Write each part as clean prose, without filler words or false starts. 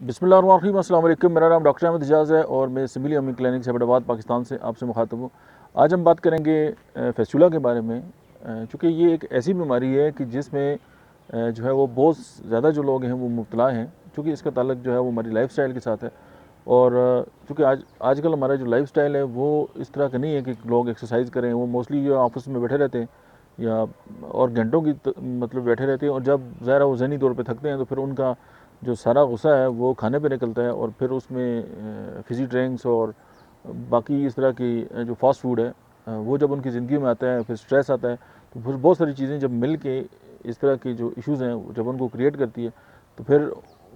बिस्मिल्लाहिर्रहमानिर्रहीम, अस्सलाम वालेकुम। मेरा नाम डॉक्टर अहमद एजाज़ है और मैं सिविल अमी क्लिनिक हैदराबाद पाकिस्तान से आपसे मुखातब हूँ। आज हम बात करेंगे फेस्टुला के बारे में। चूँकि ये एक ऐसी बीमारी है कि जिसमें जो है वो बहुत ज़्यादा जो लोग हैं वो मुब्तला हैं, चूँकि इसका ताल्लुक जो है वो हमारी लाइफ़स्टाइल के साथ है। और चूँकि आजकल हमारा जो लाइफ़स्टाइल है वो इस तरह का नहीं है कि लोग एक्सरसाइज करें। वो मोस्टली जो ऑफिस में बैठे रहते हैं या और घंटों की मतलब बैठे रहते हैं, और जब ज़ाहिर है वो ज़हनी तौर पे थकते हैं तो फिर उनका जो सारा गुस्सा है वो खाने पे निकलता है, और फिर उसमें फिज़ी ड्रिंक्स और बाकी इस तरह की जो फास्ट फूड है वो जब उनकी ज़िंदगी में आता है, फिर स्ट्रेस आता है, तो फिर बहुत सारी चीज़ें जब मिल के इस तरह की जो इश्यूज़ हैं जब उनको क्रिएट करती है, तो फिर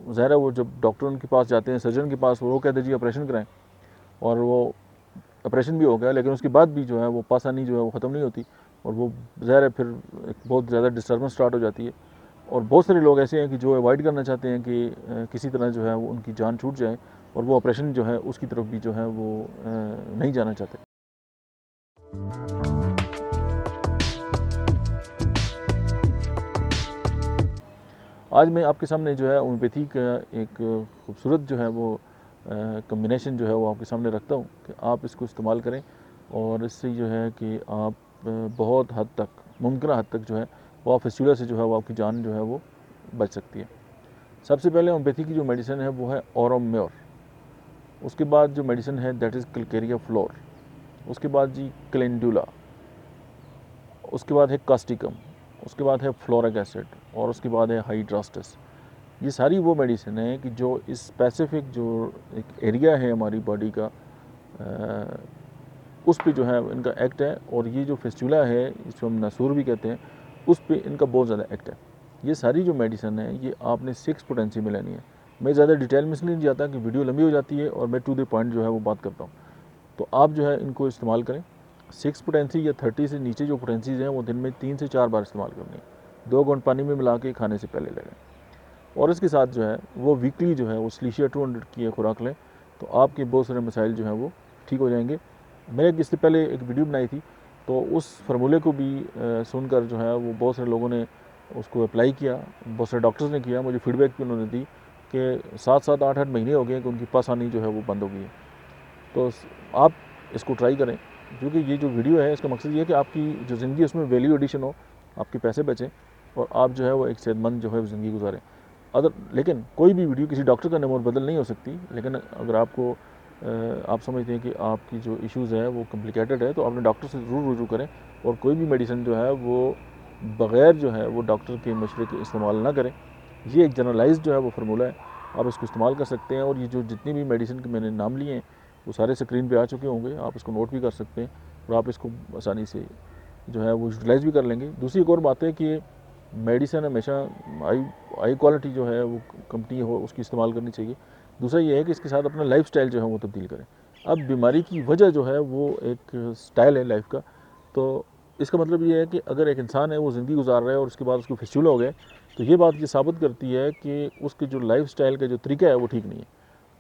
ज़ाहिर है वो जब डॉक्टर उनके पास जाते हैं, सर्जन के पास, वो कहते हैं जी ऑपरेशन कराएं, और वो ऑपरेशन भी हो गया, लेकिन उसके बाद भी जो है वो पासानी जो है वो ख़त्म नहीं होती, और वो ज़ाहिर है फिर एक बहुत ज़्यादा डिस्टर्बेंस स्टार्ट हो जाती है। और बहुत सारे लोग ऐसे हैं कि जो अवॉइड करना चाहते हैं कि किसी तरह जो है वो उनकी जान छूट जाए, और वो ऑपरेशन जो है उसकी तरफ भी जो है वो नहीं जाना चाहते। आज मैं आपके सामने जो है होम्योपैथी का एक खूबसूरत जो है वो कम्बिनेशन जो है वो आपके सामने रखता हूँ कि आप इसको इस्तेमाल करें, और इससे जो है कि आप बहुत हद तक, मुमकिन हद तक जो है वो फेस्टिवल से जो है वो आपकी जान जो है वो बच सकती है। सबसे पहले होम्योपैथी की जो मेडिसिन है वो है ऑरोम्योर। उसके बाद जो मेडिसिन है दैट इज़ कैलकेरिया फ्लोर। उसके बाद जी कैलेंडुला। उसके बाद है कास्टिकम। उसके बाद है फ्लोरिक एसिड, और उसके बाद है हाइड्रास्टस। ये सारी वो मेडिसिन है कि जो इस स्पेसिफिक जो एक एरिया है हमारी बॉडी का उस पे जो है इनका एक्ट है, और ये जो फेस्टुला है इसको हम नसूर भी कहते हैं, उस पे इनका बहुत ज़्यादा एक्ट है। ये सारी जो मेडिसिन है ये आपने 6 पोटेंसी में लेनी है। मैं ज़्यादा डिटेल में इसलिए नहीं जाता कि वीडियो लंबी हो जाती है और मैं टू द पॉइंट जो है वो बात करता हूँ। तो आप जो है इनको इस्तेमाल करें। 6 पोटेंसी या 30 से नीचे जो पोटेंसीज़ हैं वो दिन में 3 से 4 बार इस्तेमाल करनी है। 2 घूंट पानी में मिला के खाने से पहले ले लें, और इसके साथ जो है वो वीकली जो है वो स्लीशिया 200 की खुराक लें, तो आपके बहुत सारे मसाइल जो हैं वो ठीक हो जाएंगे। मैंने इससे पहले एक वीडियो बनाई थी, तो उस फार्मूले को भी सुनकर जो है वो बहुत सारे लोगों ने उसको अप्लाई किया, बहुत सारे डॉक्टर्स ने किया, मुझे फीडबैक भी उन्होंने दी कि 7-7, 8-8 महीने हो गए कि उनकी पासानी जो है वो बंद हो गई है। तो आप इसको ट्राई करें, क्योंकि ये जो वीडियो है इसका मकसद ये है कि आपकी जो ज़िंदगी है उसमें वैल्यू एडिशन हो, आपके पैसे बचें, और आप जो है वो एक सेहतमंद जो है ज़िंदगी गुजारें। लेकिन कोई भी वीडियो किसी डॉक्टर का नंबर बदल नहीं हो सकती, लेकिन अगर आपको आप समझते हैं कि आपकी जो इश्यूज़ है वो कॉम्प्लिकेटेड है, तो अपने डॉक्टर से ज़रूर रुजू करें, और कोई भी मेडिसिन जो है वो बग़ैर जो है वो डॉक्टर के मशवरे के इस्तेमाल ना करें। ये एक जनरलाइज्ड जो है वो फार्मूला है, आप इसको इस्तेमाल कर सकते हैं। और ये जो जितनी भी मेडिसिन के मैंने नाम लिए हैं वो सारे स्क्रीन पे आ चुके होंगे, आप इसको नोट भी कर सकते हैं, और आप इसको आसानी से जो है वो यूटिलाइज़ भी कर लेंगे। दूसरी एक और बात है कि मेडिसिन हमेशा हाई क्वालिटी जो है वो कंपनी हो उसकी इस्तेमाल करनी चाहिए। दूसरा ये है कि इसके साथ अपना लाइफ़स्टाइल जो है वो तब्दील करें। अब बीमारी की वजह जो है वो एक स्टाइल है लाइफ का, तो इसका मतलब ये है कि अगर एक इंसान है वो ज़िंदगी गुजार रहा है और उसके बाद उसको फिस्टुला हो गया, तो ये बात ये साबित करती है कि उसके जो लाइफ़स्टाइल का जो तरीका है वो ठीक नहीं है।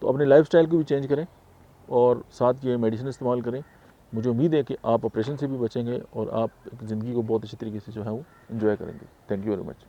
तो अपने लाइफ़स्टाइल को भी चेंज करें, और साथ ये मेडिसिन इस्तेमाल करें। मुझे उम्मीद है कि आप ऑपरेशन से भी बचेंगे और आप ज़िंदगी को बहुत अच्छी तरीके से जो है वो एंजॉय करेंगे। Thank you very much.